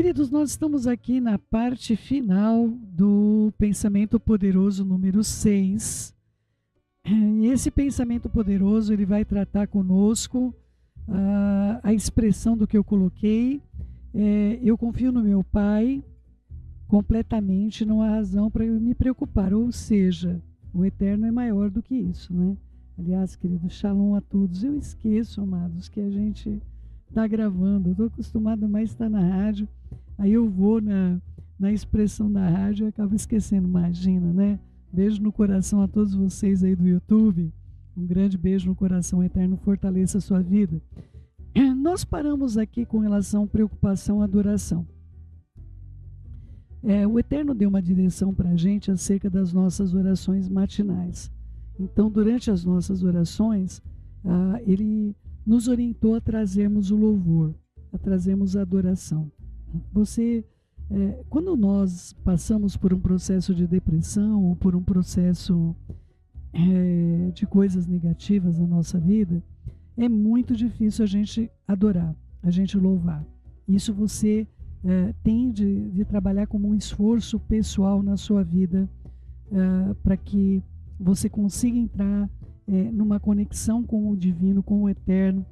Queridos, nós estamos aqui na parte final do Pensamento Poderoso número 6. E esse pensamento poderoso, ele vai tratar conosco a expressão do que eu coloquei. Eu confio no meu Pai completamente, não há razão para eu me preocupar. Ou seja, o eterno é maior do que isso, né? Aliás, querido, shalom a todos. Eu esqueço, amados, que a gente está gravando. Eu estou acostumado mais a estar na rádio. Aí eu vou na expressão da rádio e acabo esquecendo, imagina, né? Beijo no coração a todos vocês aí do YouTube. Um grande beijo no coração, eterno fortaleça a sua vida. Nós paramos aqui com relação à preocupação e adoração. O Eterno deu uma direção para a gente acerca das nossas orações matinais. Então, durante as nossas orações, Ele nos orientou a trazermos o louvor, a trazermos a adoração. Quando nós passamos por um processo de depressão ou por um processo de coisas negativas na nossa vida, é muito difícil a gente adorar, a gente louvar. Isso você tem de trabalhar como um esforço pessoal na sua vida para que você consiga entrar numa conexão com o divino, com o eterno,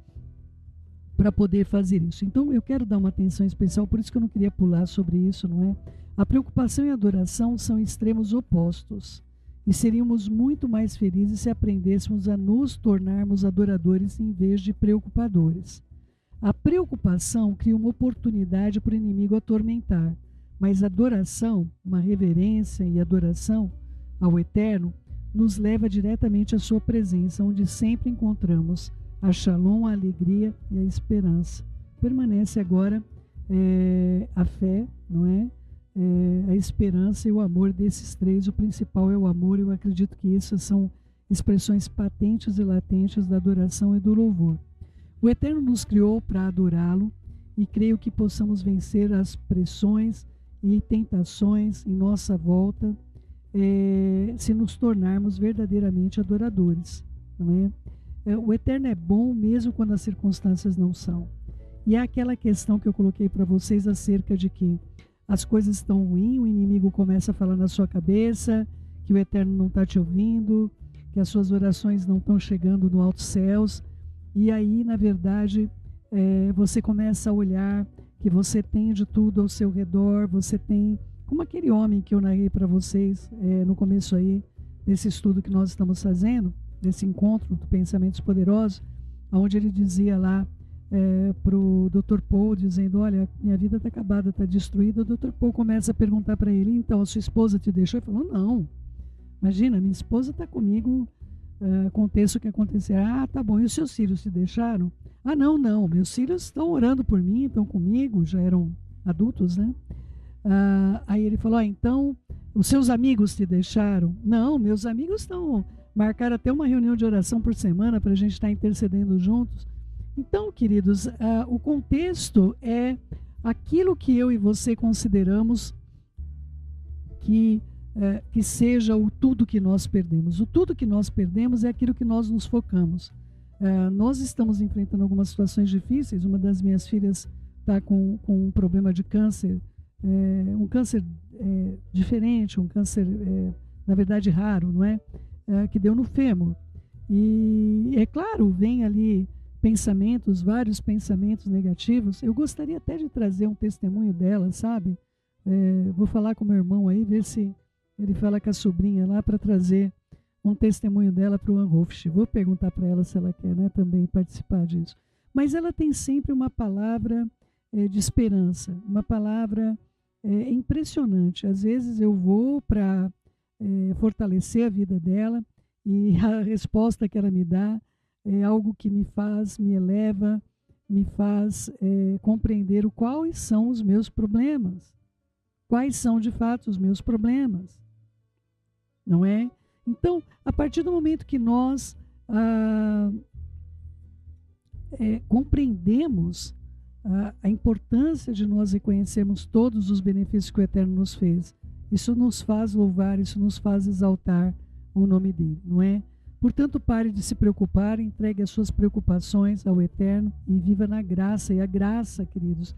para poder fazer isso. Então eu quero dar uma atenção especial, por isso que eu não queria pular sobre isso, não é? A preocupação e a adoração são extremos opostos e seríamos muito mais felizes se aprendêssemos a nos tornarmos adoradores em vez de preocupadores. A preocupação cria uma oportunidade para o inimigo atormentar, mas a adoração, uma reverência e adoração ao Eterno, nos leva diretamente à sua presença, onde sempre encontramos a shalom, a alegria e a esperança. Permanece agora a fé, não é? A esperança e o amor desses três. O principal é o amor. Eu acredito que essas são expressões patentes e latentes da adoração e do louvor. O Eterno nos criou para adorá-lo e creio que possamos vencer as pressões e tentações em nossa volta se nos tornarmos verdadeiramente adoradores, não é? O Eterno é bom mesmo quando as circunstâncias não são. E é aquela questão que eu coloquei para vocês acerca de que as coisas estão ruins, o inimigo começa a falar na sua cabeça, que o Eterno não está te ouvindo, que as suas orações não estão chegando no alto céus. E aí, na verdade, você começa a olhar que você tem de tudo ao seu redor, você tem, como aquele homem que eu narrei para vocês no começo aí, desse estudo que nós estamos fazendo, desse encontro do Pensamentos Poderosos, onde ele dizia lá para o Dr. Paul, dizendo, olha, minha vida está acabada, está destruída. O Dr. Paul começa a perguntar para ele, então, a sua esposa te deixou? Ele falou, não, imagina, minha esposa está comigo, aconteça o que acontecer. Ah, tá bom, e os seus filhos te deixaram? Ah, não, meus filhos estão orando por mim, estão comigo, já eram adultos, né? Aí ele falou, então, os seus amigos te deixaram? Não, meus amigos marcaram até uma reunião de oração por semana para a gente estar intercedendo juntos. Então, queridos, o contexto é aquilo que eu e você consideramos que seja o tudo que nós perdemos. O tudo que nós perdemos é aquilo que nós nos focamos. Nós estamos enfrentando algumas situações difíceis. Uma das minhas filhas está com um problema de câncer, um câncer diferente, um câncer, na verdade, raro, não é? Que deu no fêmur. E, é claro, vem ali pensamentos, vários pensamentos negativos. Eu gostaria até de trazer um testemunho dela, sabe? Vou falar com meu irmão aí, ver se ele fala com a sobrinha lá para trazer um testemunho dela para o Anhoft. Vou perguntar para ela se ela quer, né, também participar disso. Mas ela tem sempre uma palavra de esperança, uma palavra impressionante. Às vezes eu vou para fortalecer a vida dela e a resposta que ela me dá é algo que me eleva, me faz compreender quais são os meus problemas. Quais são, de fato, os meus problemas? Não é? Então, a partir do momento que nós compreendemos a importância de nós reconhecermos todos os benefícios que o Eterno nos fez, isso nos faz louvar, isso nos faz exaltar o nome dele, não é? Portanto, pare de se preocupar, entregue as suas preocupações ao Eterno e viva na graça. E a graça, queridos,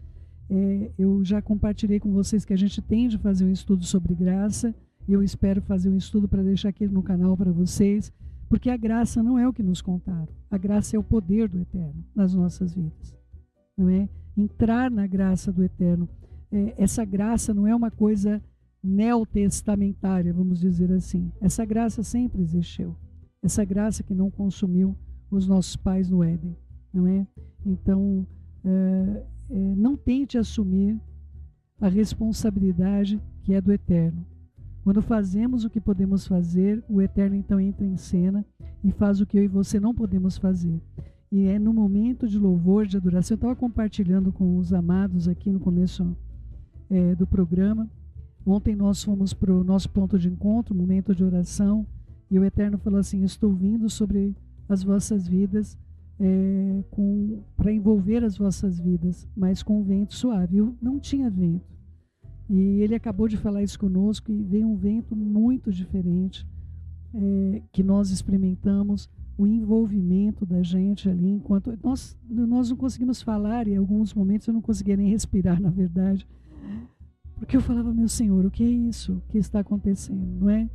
eu já compartilhei com vocês que a gente tem de fazer um estudo sobre graça, e eu espero fazer um estudo para deixar aqui no canal para vocês, porque a graça não é o que nos contaram, a graça é o poder do Eterno nas nossas vidas, não é? Entrar na graça do Eterno, essa graça não é uma coisa neotestamentária, vamos dizer assim, essa graça sempre existiu, essa graça que não consumiu os nossos pais no Éden, não é? Então, não tente assumir a responsabilidade que é do Eterno. Quando fazemos o que podemos fazer, o Eterno então entra em cena e faz o que eu e você não podemos fazer. E é no momento de louvor, de adoração. Eu estava compartilhando com os amados aqui no começo do programa. Ontem nós fomos para o nosso ponto de encontro, momento de oração, e o Eterno falou assim: estou vindo sobre as vossas vidas, para envolver as vossas vidas, mas com um vento suave. Eu não tinha vento. E ele acabou de falar isso conosco, e veio um vento muito diferente, que nós experimentamos, o envolvimento da gente ali, enquanto nós não conseguimos falar, e em alguns momentos eu não conseguia nem respirar, na verdade, porque eu falava: meu Senhor, o que é isso? O que está acontecendo? Não é?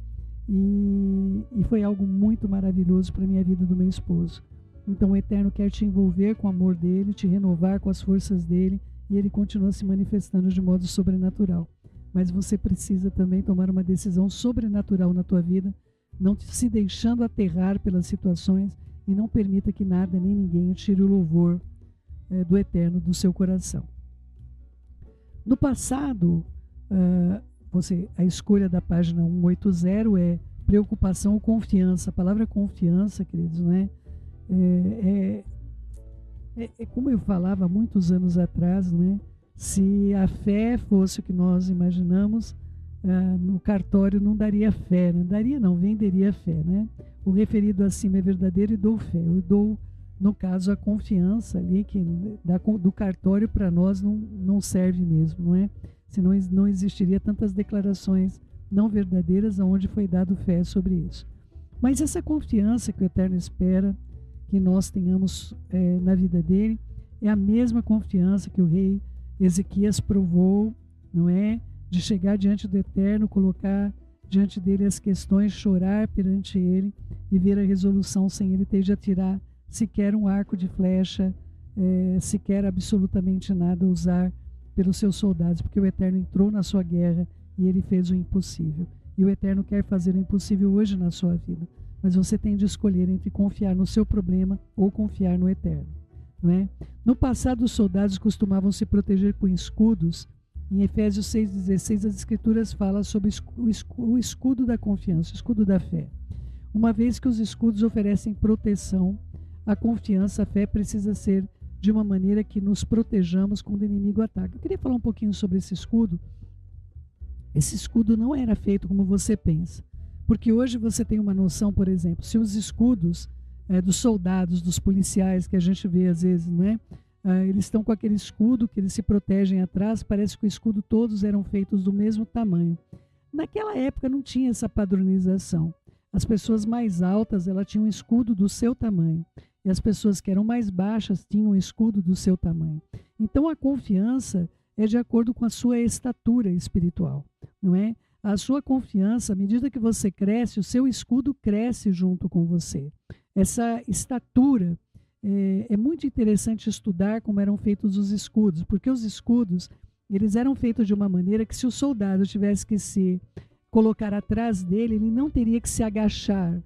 E foi algo muito maravilhoso para a minha vida e do meu esposo. Então o Eterno quer te envolver com o amor dele, te renovar com as forças dele, e ele continua se manifestando de modo sobrenatural. Mas você precisa também tomar uma decisão sobrenatural na tua vida, não se deixando aterrar pelas situações, e não permita que nada nem ninguém tire o louvor do Eterno do seu coração. No passado, a escolha da página 180 é preocupação ou confiança. A palavra confiança, queridos, não é? Como eu falava há muitos anos atrás, né? Se a fé fosse o que nós imaginamos, no cartório não daria fé, né? Venderia fé, né? O referido acima é verdadeiro e dou fé. Eu dou, no caso, a confiança ali, que do cartório para nós não serve mesmo, não é? Senão não existiria tantas declarações não verdadeiras aonde foi dado fé sobre isso. Mas essa confiança que o Eterno espera que nós tenhamos na vida dele, é a mesma confiança que o rei Ezequias provou, não é? De chegar diante do Eterno, colocar diante dele as questões, chorar perante ele e ver a resolução sem ele ter de atirar sequer um arco de flecha, sequer absolutamente nada usar pelos seus soldados, porque o Eterno entrou na sua guerra e ele fez o impossível. E o Eterno quer fazer o impossível hoje na sua vida. Mas você tem de escolher entre confiar no seu problema ou confiar no Eterno, não é? No passado, os soldados costumavam se proteger com escudos. Em Efésios 6,16, as Escrituras falam sobre o escudo da confiança, o escudo da fé. Uma vez que os escudos oferecem proteção, a confiança, a fé precisa ser de uma maneira que nos protejamos quando o inimigo ataca. Eu queria falar um pouquinho sobre esse escudo. Esse escudo não era feito como você pensa. Porque hoje você tem uma noção, por exemplo, se os escudos dos soldados, dos policiais que a gente vê às vezes, não é? Eles estão com aquele escudo que eles se protegem atrás, parece que o escudo todos eram feitos do mesmo tamanho. Naquela época não tinha essa padronização. As pessoas mais altas, elas tinham um escudo do seu tamanho, e as pessoas que eram mais baixas tinham um escudo do seu tamanho. Então a confiança é de acordo com a sua estatura espiritual, não é? A sua confiança, à medida que você cresce, o seu escudo cresce junto com você. Essa estatura, é muito interessante estudar como eram feitos os escudos, porque os escudos, eles eram feitos de uma maneira que se o soldado tivesse que se colocar atrás dele, ele não teria que se agachar,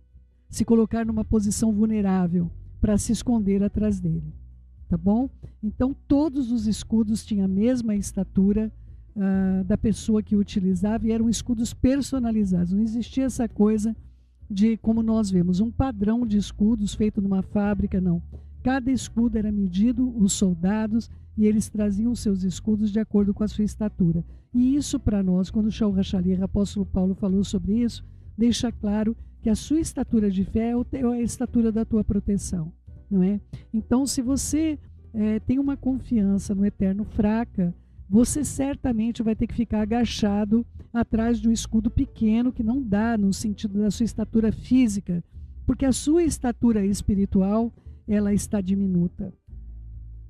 se colocar numa posição vulnerável para se esconder atrás dele, tá bom? Então todos os escudos tinham a mesma estatura da pessoa que utilizava, e eram escudos personalizados. Não existia essa coisa de, como nós vemos, um padrão de escudos feito numa fábrica, não. Cada escudo era medido, os soldados, e eles traziam os seus escudos de acordo com a sua estatura. E isso para nós, quando o Shaul HaShaliach, o apóstolo Paulo, falou sobre isso, deixa claro que a sua estatura de fé é a estatura da tua proteção, não é? Então, se você tem uma confiança no Eterno fraca, você certamente vai ter que ficar agachado atrás de um escudo pequeno, que não dá no sentido da sua estatura física, porque a sua estatura espiritual, ela está diminuta.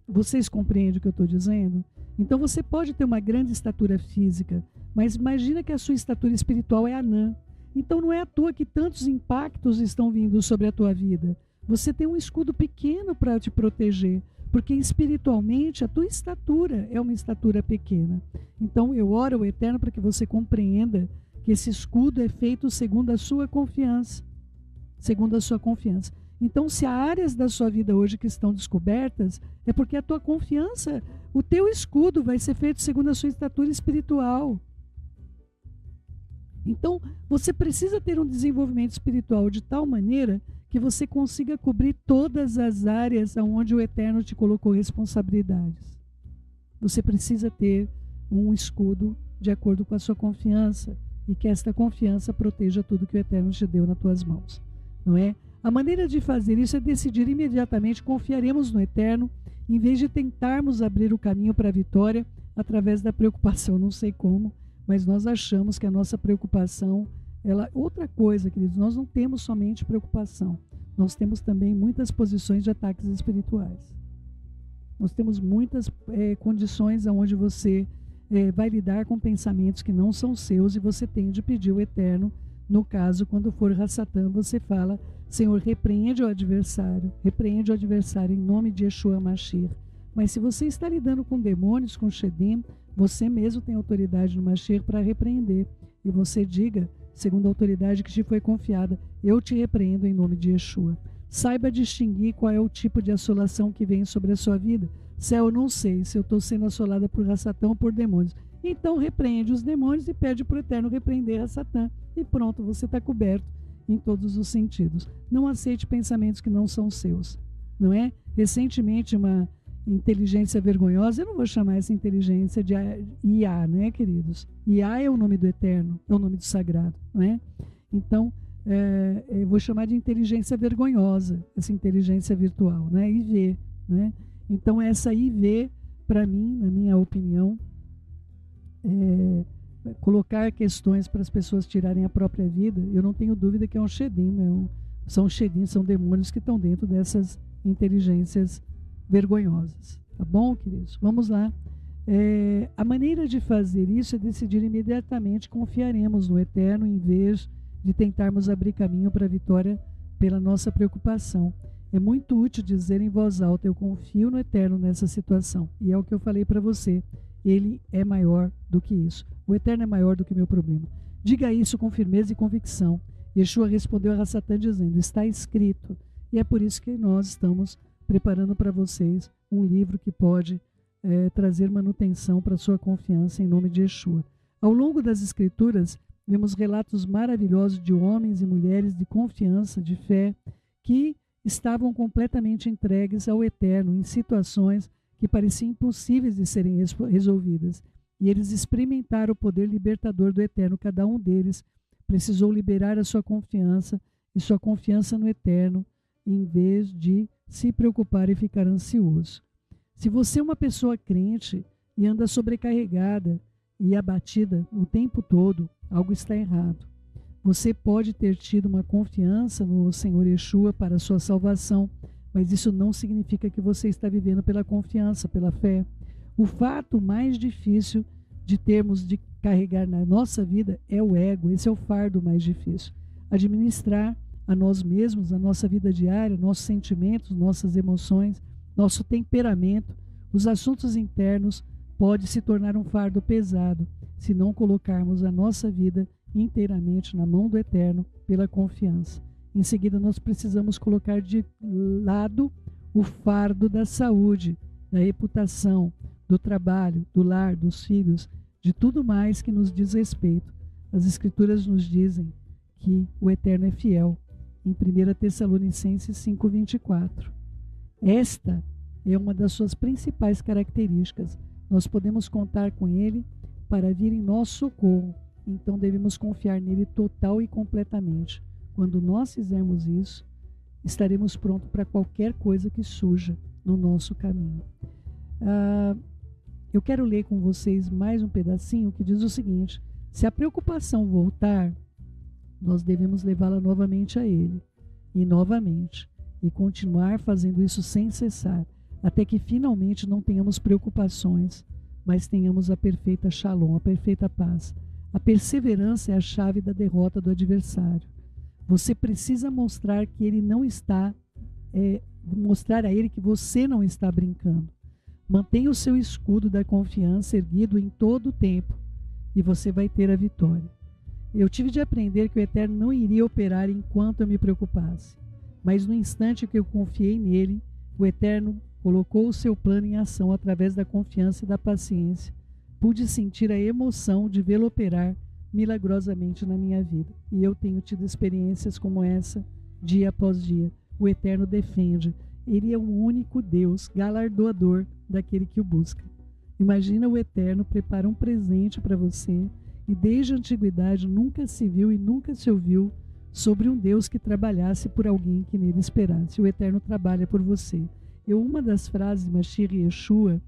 Vocês compreendem o que eu estou dizendo? Então você pode ter uma grande estatura física, mas imagina que a sua estatura espiritual é anã. Então não é à toa que tantos impactos estão vindo sobre a tua vida. Você tem um escudo pequeno para te proteger, porque espiritualmente a tua estatura é uma estatura pequena. Então eu oro ao Eterno para que você compreenda que esse escudo é feito segundo a sua confiança. Segundo a sua confiança. Então, se há áreas da sua vida hoje que estão descobertas, é porque a tua confiança, o teu escudo vai ser feito segundo a sua estatura espiritual. Então, você precisa ter um desenvolvimento espiritual de tal maneira que você consiga cobrir todas as áreas onde o Eterno te colocou responsabilidades. Você precisa ter um escudo de acordo com a sua confiança e que esta confiança proteja tudo que o Eterno te deu nas tuas mãos, não é? A maneira de fazer isso é decidir imediatamente confiaremos no Eterno, em vez de tentarmos abrir o caminho para a vitória através da preocupação. Não sei como, mas nós achamos que a nossa preocupação, outra coisa, queridos, nós não temos somente preocupação, nós temos também muitas posições de ataques espirituais. Nós temos muitas condições onde você vai lidar com pensamentos que não são seus e você tem de pedir o Eterno. No caso, quando for Rassatã, você fala: Senhor, repreende o adversário em nome de Yeshua Mashiach. Mas se você está lidando com demônios, com Shedim, você mesmo tem autoridade no Mashiach para repreender. E você diga, segundo a autoridade que te foi confiada: eu te repreendo em nome de Yeshua. Saiba distinguir qual é o tipo de assolação que vem sobre a sua vida. Se eu não sei se eu estou sendo assolada por Rassatã ou por demônios. Então repreende os demônios e pede para o Eterno repreender Rassatã. E pronto, você está coberto em todos os sentidos. Não aceite pensamentos que não são seus, não é? Recentemente, uma inteligência vergonhosa, eu não vou chamar essa inteligência de IA, né, queridos? IA é o nome do Eterno, é o nome do Sagrado, não é? Então, eu vou chamar de inteligência vergonhosa, essa inteligência virtual, né? IV, né? Então, essa IV, para mim, na minha opinião, colocar questões para as pessoas tirarem a própria vida, eu não tenho dúvida que é um Shedim, são Shedim, são demônios que estão dentro dessas inteligências vergonhosas. Tá bom, queridos? Vamos lá. A maneira de fazer isso é decidir imediatamente confiaremos no Eterno em vez de tentarmos abrir caminho para a vitória pela nossa preocupação. É muito útil dizer em voz alta: eu confio no Eterno nessa situação. E é o que eu falei para você. Ele é maior do que isso. O Eterno é maior do que meu problema. Diga isso com firmeza e convicção. Yeshua respondeu a Rassatã dizendo: está escrito. E é por isso que nós estamos preparando para vocês um livro que pode trazer manutenção para a sua confiança em nome de Yeshua. Ao longo das Escrituras, vemos relatos maravilhosos de homens e mulheres de confiança, de fé, que estavam completamente entregues ao Eterno em situações que pareciam impossíveis de serem resolvidas. E eles experimentaram o poder libertador do Eterno. Cada um deles precisou liberar a sua confiança e sua confiança no Eterno, em vez de se preocupar e ficar ansioso. Se você é uma pessoa crente e anda sobrecarregada e abatida o tempo todo, algo está errado. Você pode ter tido uma confiança no Senhor Yeshua para a sua salvação, mas isso não significa que você está vivendo pela confiança, pela fé. O fato mais difícil de termos de carregar na nossa vida é o ego. Esse é o fardo mais difícil. Administrar a nós mesmos, a nossa vida diária, nossos sentimentos, nossas emoções, nosso temperamento, os assuntos internos, pode se tornar um fardo pesado se não colocarmos a nossa vida inteiramente na mão do Eterno pela confiança. Em seguida, nós precisamos colocar de lado o fardo da saúde, da reputação, do trabalho, do lar, dos filhos, de tudo mais que nos diz respeito. As Escrituras nos dizem que o Eterno é fiel, em 1 Tessalonicenses 5:24. Esta é uma das suas principais características. Nós podemos contar com Ele para vir em nosso socorro, então devemos confiar nele total e completamente. Quando nós fizermos isso, estaremos prontos para qualquer coisa que surja no nosso caminho. Eu quero ler com vocês mais um pedacinho que diz o seguinte: se a preocupação voltar, nós devemos levá-la novamente a Ele, e novamente, e continuar fazendo isso sem cessar, até que finalmente não tenhamos preocupações mas tenhamos a perfeita shalom, a perfeita paz. A perseverança é a chave da derrota do adversário. Você precisa mostrar que ele não está, mostrar a ele que você não está brincando. Mantenha o seu escudo da confiança erguido em todo o tempo e você vai ter a vitória. Eu tive de aprender que o Eterno não iria operar enquanto eu me preocupasse, mas no instante que eu confiei nele, o Eterno colocou o seu plano em ação através da confiança e da paciência. Pude sentir a emoção de vê-lo operar milagrosamente na minha vida. E eu tenho tido experiências como essa, dia após dia. O Eterno defende. Ele é o único Deus galardoador daquele que o busca. Imagina, o Eterno prepara um presente para você e desde a antiguidade nunca se viu e nunca se ouviu sobre um Deus que trabalhasse por alguém que nele esperasse. O Eterno trabalha por você. Uma das frases de Mashiach Yeshua,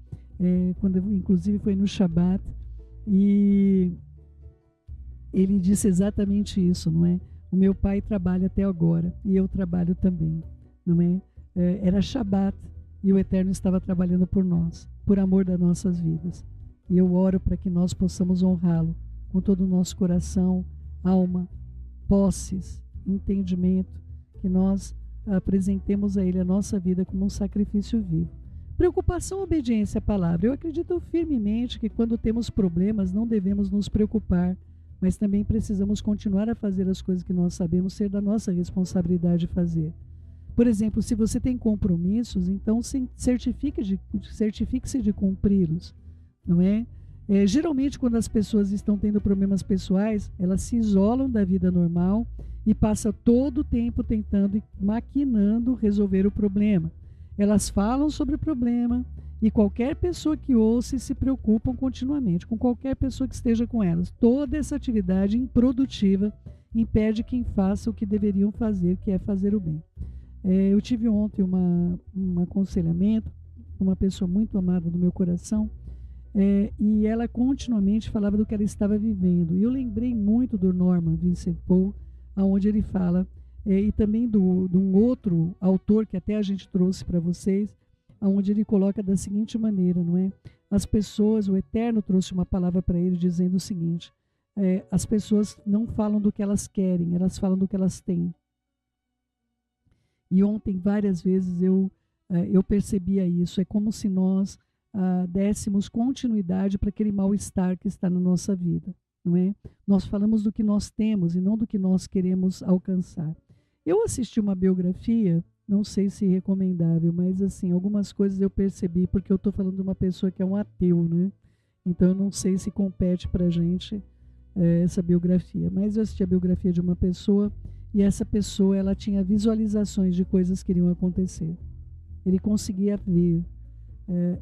quando inclusive foi no Shabat, e ele disse exatamente isso, não é? O meu pai trabalha até agora e eu trabalho também, não é? Era Shabat e o Eterno estava trabalhando por nós, por amor das nossas vidas. E eu oro para que nós possamos honrá-lo com todo o nosso coração, alma, posses, entendimento, que nós apresentemos a ele a nossa vida como um sacrifício vivo. Preocupação, obediência à palavra. Eu acredito firmemente que quando temos problemas não devemos nos preocupar, mas também precisamos continuar a fazer as coisas que nós sabemos ser da nossa responsabilidade fazer. Por exemplo, se você tem compromissos, então certifique-se de cumpri-los, não é? Geralmente, quando as pessoas estão tendo problemas pessoais, elas se isolam da vida normal e passam todo o tempo tentando e maquinando resolver o problema. Elas falam sobre o problema e qualquer pessoa que ouça se preocupam continuamente, com qualquer pessoa que esteja com elas. Toda essa atividade improdutiva impede quem faça o que deveriam fazer, que é fazer o bem. Eu tive ontem um aconselhamento com uma pessoa muito amada do meu coração, e ela continuamente falava do que ela estava vivendo. E eu lembrei muito do Norman Vincent Peale, onde ele fala, e também de um outro autor que até a gente trouxe para vocês, onde ele coloca da seguinte maneira, não é? As pessoas, o Eterno trouxe uma palavra para ele dizendo o seguinte: as pessoas não falam do que elas querem, elas falam do que elas têm. E ontem várias vezes eu percebia isso. É como se nós dessemos continuidade para aquele mal-estar que está na nossa vida, não é? Nós falamos do que nós temos e não do que nós queremos alcançar. Eu assisti uma biografia, não sei se é recomendável, mas assim, algumas coisas eu percebi, porque eu estou falando de uma pessoa que é um ateu, né? Então eu não sei se compete para a gente essa biografia, mas eu assisti a biografia de uma pessoa e essa pessoa, ela tinha visualizações de coisas que iriam acontecer. Ele conseguia ver,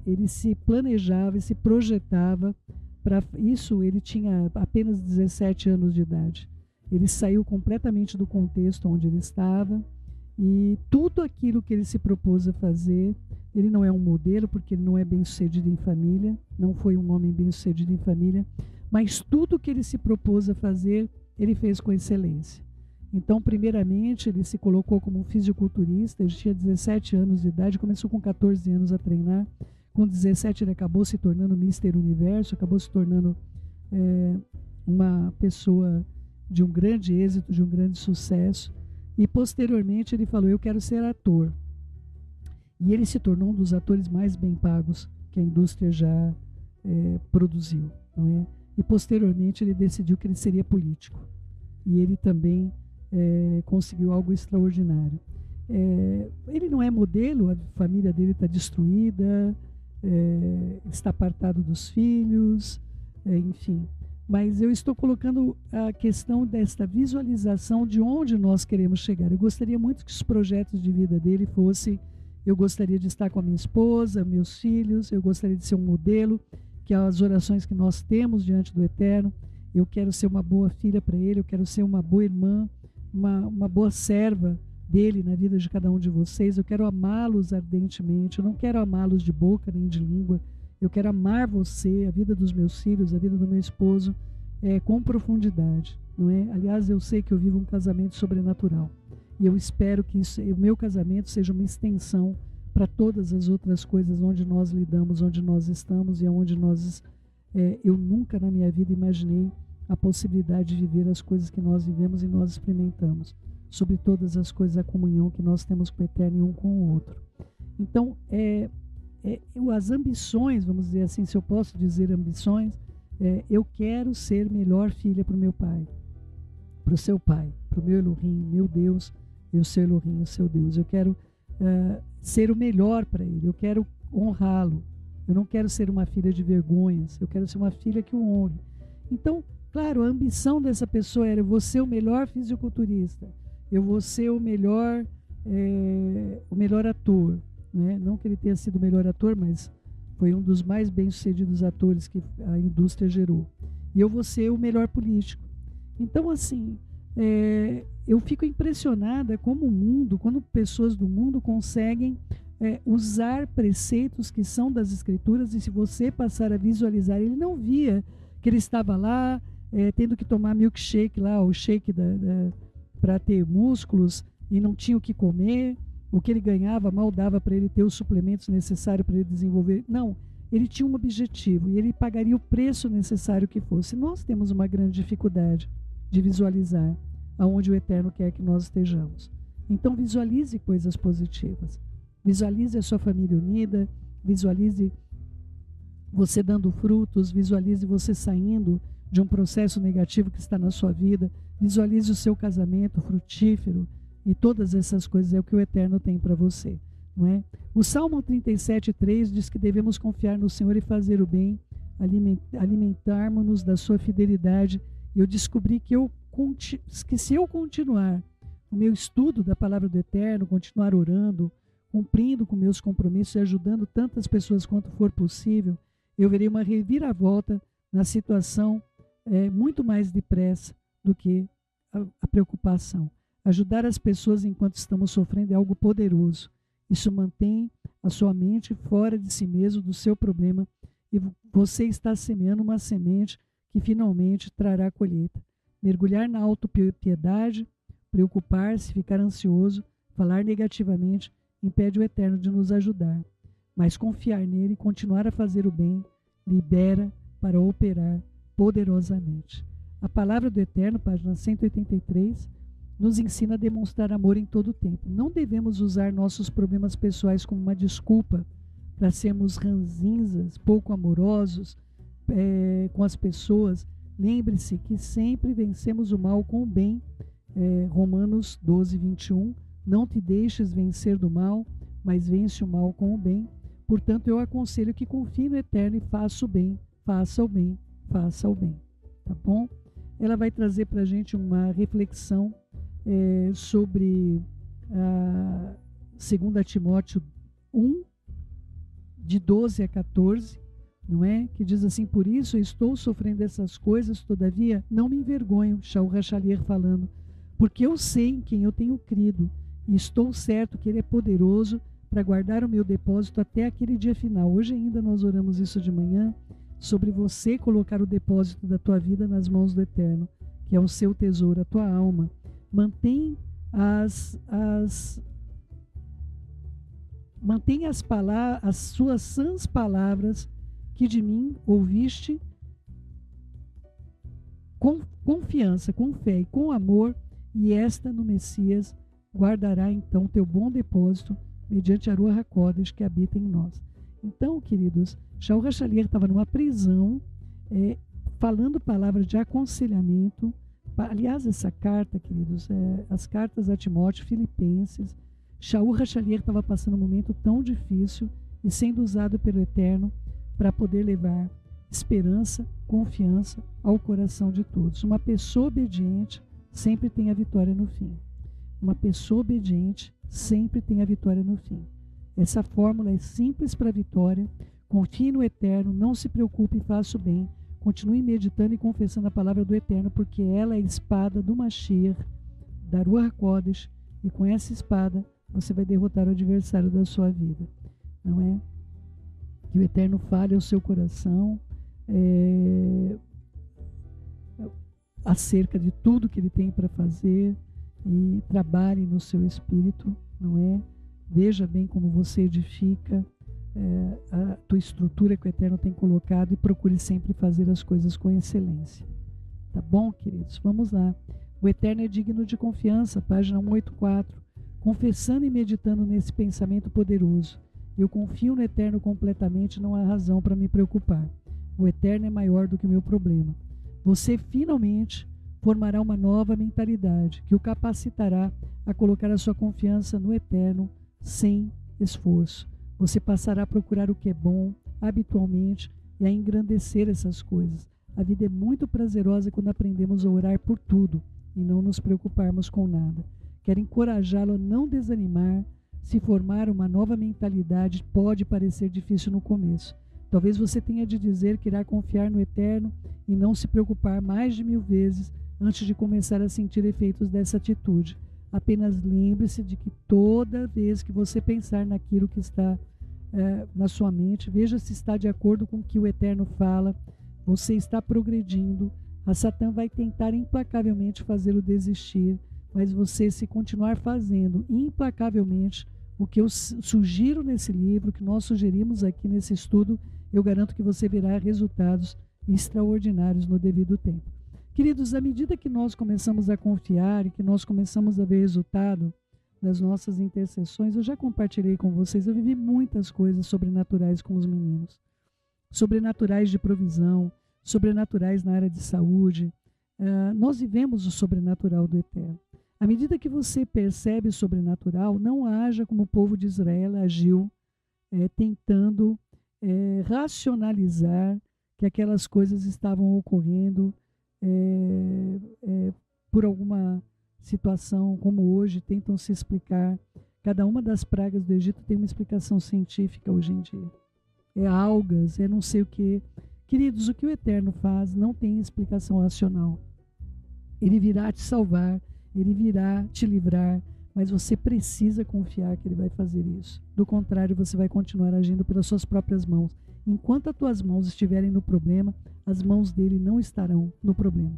ele se planejava e se projetava para isso. Ele tinha apenas 17 anos de idade. Ele saiu completamente do contexto onde ele estava e tudo aquilo que ele se propôs a fazer, ele não é um modelo porque ele não é bem-sucedido em família, não foi um homem bem-sucedido em família, mas tudo que ele se propôs a fazer, ele fez com excelência. Então, primeiramente, ele se colocou como um fisiculturista. Ele tinha 17 anos de idade, começou com 14 anos a treinar. Com 17 ele acabou se tornando Mister Universo, acabou se tornando uma pessoa de um grande êxito, de um grande sucesso. E posteriormente ele falou: eu quero ser ator. E ele se tornou um dos atores mais bem pagos que a indústria já produziu, não é? E posteriormente ele decidiu que ele seria político. E ele também conseguiu algo extraordinário. Ele não é modelo, a família dele está destruída, está apartado dos filhos, enfim. Mas eu estou colocando a questão desta visualização de onde nós queremos chegar. Eu gostaria muito que os projetos de vida dele fossem: eu gostaria de estar com a minha esposa, meus filhos, eu gostaria de ser um modelo, que as orações que nós temos diante do Eterno, eu quero ser uma boa filha para ele, eu quero ser uma boa irmã, uma boa serva dele na vida de cada um de vocês. Eu quero amá-los ardentemente, eu não quero amá-los de boca nem de língua, eu quero amar você, a vida dos meus filhos, a vida do meu esposo, com profundidade, não é? Aliás, eu sei que eu vivo um casamento sobrenatural e eu espero que o meu casamento seja uma extensão para todas as outras coisas onde nós lidamos, onde nós estamos e onde nós... eu nunca na minha vida imaginei a possibilidade de viver as coisas que nós vivemos e nós experimentamos. Sobre todas as coisas, a comunhão que nós temos com o Eterno e um com o outro. Então, as ambições, vamos dizer assim, se eu posso dizer ambições, eu quero ser melhor filha para o meu pai, para o seu pai, para o meu Elohim, meu Deus, e o seu Elohim, o seu Deus. Eu quero ser o melhor para ele, eu quero honrá-lo. Eu não quero ser uma filha de vergonhas, eu quero ser uma filha que o honre. Então, claro, a ambição dessa pessoa era: eu vou ser o melhor fisiculturista, eu vou ser o melhor ator, né? Não que ele tenha sido o melhor ator, mas foi um dos mais bem-sucedidos atores que a indústria gerou. E eu vou ser o melhor político. Então, assim, eu fico impressionada como o mundo, quando pessoas do mundo conseguem usar preceitos que são das Escrituras, e se você passar a visualizar, ele não via que ele estava lá tendo que tomar milkshake lá, o shake para ter músculos, e não tinha o que comer, o que ele ganhava mal dava para ele ter os suplementos necessários para ele desenvolver. Não, ele tinha um objetivo e ele pagaria o preço necessário que fosse. Nós temos uma grande dificuldade de visualizar aonde o Eterno quer que nós estejamos. Então visualize coisas positivas. Visualize a sua família unida, visualize você dando frutos, visualize você saindo de um processo negativo que está na sua vida, visualize o seu casamento frutífero, e todas essas coisas é o que o Eterno tem para você, não é? O Salmo 37:3 diz que devemos confiar no Senhor e fazer o bem, alimentarmos-nos da sua fidelidade. E eu descobri que se eu continuar o meu estudo da palavra do Eterno, continuar orando, cumprindo com meus compromissos e ajudando tantas pessoas quanto for possível, eu verei uma reviravolta na situação muito mais depressa do que a preocupação. Ajudar as pessoas enquanto estamos sofrendo é algo poderoso. Isso mantém a sua mente fora de si mesmo, do seu problema, e você está semeando uma semente que finalmente trará colheita. Mergulhar na autopiedade, preocupar-se, ficar ansioso, falar negativamente, impede o Eterno de nos ajudar. Mas confiar nele e continuar a fazer o bem, libera para operar poderosamente. A palavra do Eterno, página 183, nos ensina a demonstrar amor em todo o tempo. Não devemos usar nossos problemas pessoais como uma desculpa para sermos ranzinzas, pouco amorosos com as pessoas. Lembre-se que sempre vencemos o mal com o bem. Romanos 12:21. Não te deixes vencer do mal, mas vence o mal com o bem. Portanto, eu aconselho que confie no Eterno e faça o bem, faça o bem, faça o bem. Tá bom? Ela vai trazer para a gente uma reflexão sobre 2 Timóteo 1, de 12 a 14, não é? Que diz assim: por isso eu estou sofrendo essas coisas, todavia não me envergonho, Shaul Hashaliach falando, porque eu sei em quem eu tenho crido, e estou certo que ele é poderoso para guardar o meu depósito até aquele dia final. Hoje ainda nós oramos isso de manhã, sobre você colocar o depósito da tua vida nas mãos do Eterno, que é o seu tesouro, a tua alma. Mantém as suas sãs palavras que de mim ouviste com confiança, com fé e com amor, e esta no Messias guardará então teu bom depósito mediante a Ruach HaKodesh que habita em nós. Então, queridos, Shaul Hashaliach estava numa prisão, falando palavras de aconselhamento. Aliás, essa carta, queridos, as cartas a Timóteo, Filipenses, Shaul Hashaliach estava passando um momento tão difícil e sendo usado pelo Eterno para poder levar esperança, confiança ao coração de todos. Uma pessoa obediente sempre tem a vitória no fim. Uma pessoa obediente sempre tem a vitória no fim. Essa fórmula é simples para a vitória. Confie no Eterno, não se preocupe e faça o bem. Continue meditando e confessando a palavra do Eterno, porque ela é a espada do Mashiach, da Ruach HaKodesh, e com essa espada você vai derrotar o adversário da sua vida. Não é? Que o Eterno fale ao seu coração acerca de tudo que ele tem para fazer, e trabalhe no seu espírito, não é? Veja bem como você edifica a tua estrutura que o Eterno tem colocado e procure sempre fazer as coisas com excelência. Tá bom, queridos? Vamos lá. O Eterno é digno de confiança, página 184. Confessando e meditando nesse pensamento poderoso, eu confio no Eterno completamente, não há razão para me preocupar. O Eterno é maior do que o meu problema. Você finalmente formará uma nova mentalidade que o capacitará a colocar a sua confiança no Eterno sem esforço. Você passará a procurar o que é bom habitualmente e a engrandecer essas coisas. A vida é muito prazerosa quando aprendemos a orar por tudo e não nos preocuparmos com nada. Quero encorajá-lo a não desanimar. Se formar uma nova mentalidade pode parecer difícil no começo. Talvez você tenha de dizer que irá confiar no Eterno e não se preocupar mais de 1000 vezes antes de começar a sentir efeitos dessa atitude. Apenas lembre-se de que toda vez que você pensar naquilo que está na sua mente, veja se está de acordo com o que o Eterno fala. Você está progredindo. A Satã vai tentar implacavelmente fazê-lo desistir, mas você, se continuar fazendo implacavelmente o que eu sugiro nesse livro, que nós sugerimos aqui nesse estudo, eu garanto que você verá resultados extraordinários no devido tempo. Queridos, à medida que nós começamos a confiar e que nós começamos a ver resultado das nossas intercessões, eu já compartilhei com vocês, eu vivi muitas coisas sobrenaturais com os meninos. Sobrenaturais de provisão, sobrenaturais na área de saúde. Nós vivemos o sobrenatural do Eterno. À medida que você percebe o sobrenatural, não haja como o povo de Israel agiu, tentando racionalizar que aquelas coisas estavam ocorrendo por alguma situação, como hoje tentam se explicar. Cada uma das pragas do Egito tem uma explicação científica hoje em dia. É algas, é não sei o que. Queridos, o que o Eterno faz não tem explicação racional. Ele virá te salvar, Ele virá te livrar, mas você precisa confiar que Ele vai fazer isso. Do contrário, você vai continuar agindo pelas suas próprias mãos. Enquanto as tuas mãos estiverem no problema, as mãos dele não estarão no problema.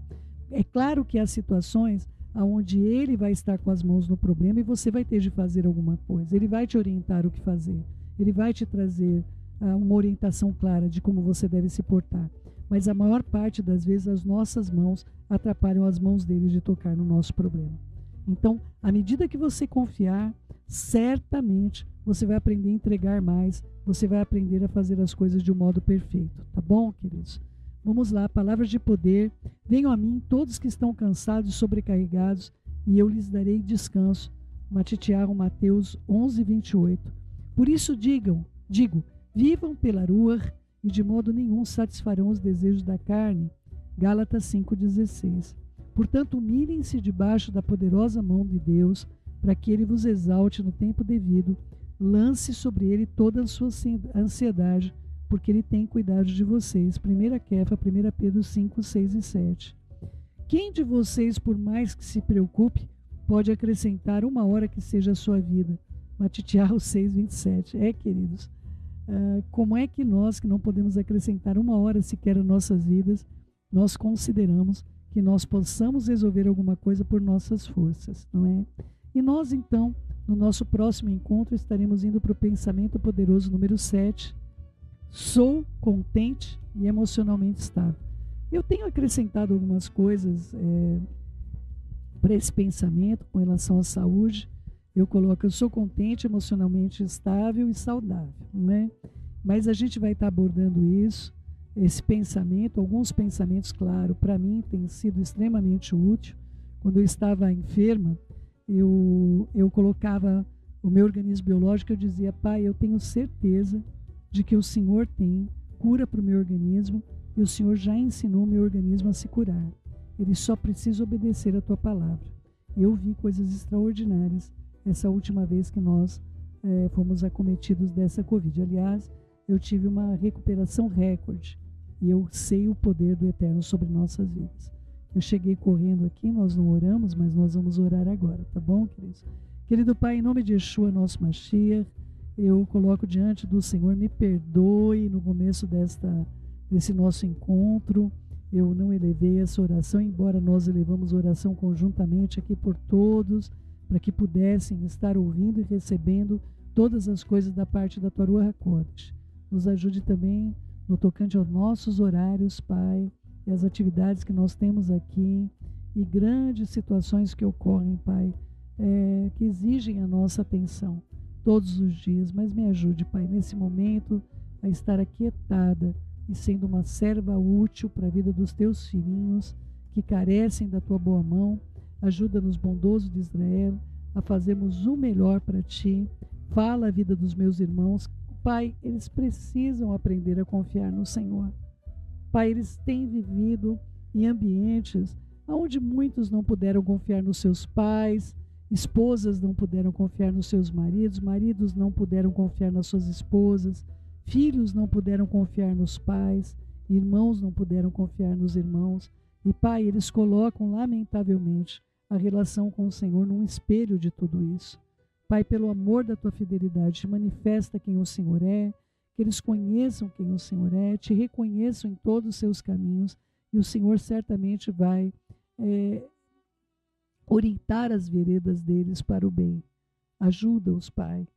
É claro que há situações onde Ele vai estar com as mãos no problema e você vai ter de fazer alguma coisa. Ele vai te orientar o que fazer. Ele vai te trazer uma orientação clara de como você deve se portar. Mas a maior parte das vezes as nossas mãos atrapalham as mãos dele de tocar no nosso problema. Então, à medida que você confiar, certamente você vai aprender a entregar mais, você vai aprender a fazer as coisas de um modo perfeito. Tá bom, queridos? Vamos lá, palavras de poder. Venham a mim todos que estão cansados e sobrecarregados, e eu lhes darei descanso. Mateus 11:28. Por isso digo, vivam pela Ruach, e de modo nenhum satisfarão os desejos da carne. Gálatas 5:16. Portanto, humilhem-se debaixo da poderosa mão de Deus, para que Ele vos exalte no tempo devido. Lance sobre Ele toda a sua ansiedade, porque Ele tem cuidado de vocês. 1 Kefa, 1 Pedro 5, 6 e 7. Quem de vocês, por mais que se preocupe, pode acrescentar uma hora que seja a sua vida? Mateus 6:27. Queridos, como é que nós, que não podemos acrescentar uma hora sequer às nossas vidas, nós consideramos que nós possamos resolver alguma coisa por nossas forças, não é? E nós, então, no nosso próximo encontro, estaremos indo para o pensamento poderoso número 7. Sou contente e emocionalmente estável. Eu tenho acrescentado algumas coisas para esse pensamento com relação à saúde. Eu coloco, eu sou contente, emocionalmente estável e saudável, né? Mas a gente vai estar abordando isso, esse pensamento, alguns pensamentos, claro, para mim tem sido extremamente útil. Quando eu estava enferma, eu colocava o meu organismo biológico, eu dizia: Pai, eu tenho certeza de que o Senhor tem cura para o meu organismo e o Senhor já ensinou o meu organismo a se curar. Ele só precisa obedecer a tua palavra. E eu vi coisas extraordinárias essa última vez que nós fomos acometidos dessa Covid. Aliás, eu tive uma recuperação recorde e eu sei o poder do Eterno sobre nossas vidas. Eu cheguei correndo aqui, nós não oramos, mas nós vamos orar agora, tá bom, queridos? Querido Pai, em nome de Yeshua, nosso Mashiach, eu coloco diante do Senhor, me perdoe no começo desse nosso encontro. Eu não elevei essa oração, embora nós elevamos oração conjuntamente aqui por todos, para que pudessem estar ouvindo e recebendo todas as coisas da parte da tua Ruach HaKodesh. Nos ajude também no tocante aos nossos horários, Pai, e as atividades que nós temos aqui, e grandes situações que ocorrem, Pai, que exigem a nossa atenção todos os dias. Mas me ajude, Pai, nesse momento a estar aquietada e sendo uma serva útil para a vida dos teus filhinhos que carecem da tua boa mão. Ajuda-nos, bondoso de Israel, a fazermos o melhor para ti. Fala a vida dos meus irmãos. Pai, eles precisam aprender a confiar no Senhor. Pai, eles têm vivido em ambientes onde muitos não puderam confiar nos seus pais, esposas não puderam confiar nos seus maridos, maridos não puderam confiar nas suas esposas, filhos não puderam confiar nos pais, irmãos não puderam confiar nos irmãos. E, Pai, eles colocam, lamentavelmente, a relação com o Senhor num espelho de tudo isso. Pai, pelo amor da tua fidelidade, manifesta quem o Senhor é, que eles conheçam quem o Senhor é, te reconheçam em todos os seus caminhos, e o Senhor certamente vai orientar as veredas deles para o bem. Ajuda-os, Pai.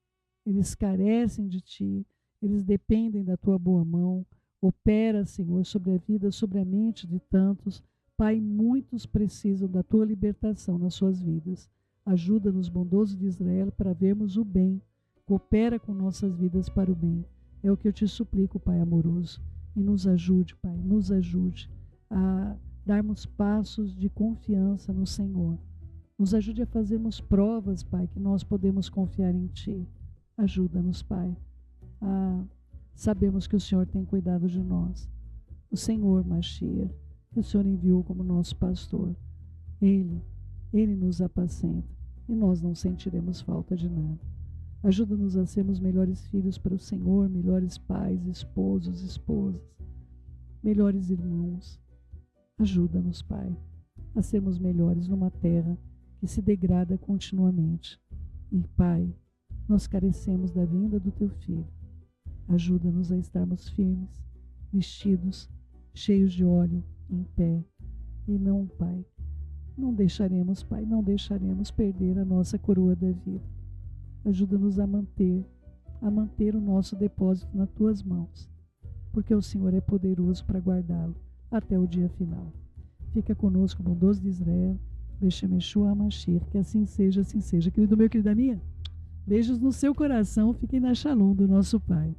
Eles carecem de ti, eles dependem da tua boa mão. Opera, Senhor, sobre a vida, sobre a mente de tantos. Pai, muitos precisam da tua libertação nas suas vidas. Ajuda-nos, bondoso de Israel, para vermos o bem. Coopera com nossas vidas para o bem. É o que eu te suplico, Pai amoroso. E nos ajude, Pai, nos ajude a darmos passos de confiança no Senhor. Nos ajude a fazermos provas, Pai, que nós podemos confiar em Ti. Ajuda-nos, Pai. Sabemos que o Senhor tem cuidado de nós. O Senhor, Mashiach, que o Senhor enviou como nosso pastor. Ele nos apacenta e nós não sentiremos falta de nada. Ajuda-nos a sermos melhores filhos para o Senhor, melhores pais, esposos, esposas, melhores irmãos. Ajuda-nos, Pai, a sermos melhores numa terra que se degrada continuamente. E, Pai, nós carecemos da vinda do Teu Filho. Ajuda-nos a estarmos firmes, vestidos, cheios de óleo, em pé. E não, Pai, não deixaremos, Pai, não deixaremos perder a nossa coroa da vida. Ajuda-nos a manter o nosso depósito nas Tuas mãos, porque o Senhor é poderoso para guardá-lo até o dia final. Fica conosco, bondoso de Israel, Beshem Yeshua HaMashiach, que assim seja, assim seja. Querido meu, querida minha, beijos no seu coração, fiquem na Shalom do nosso Pai.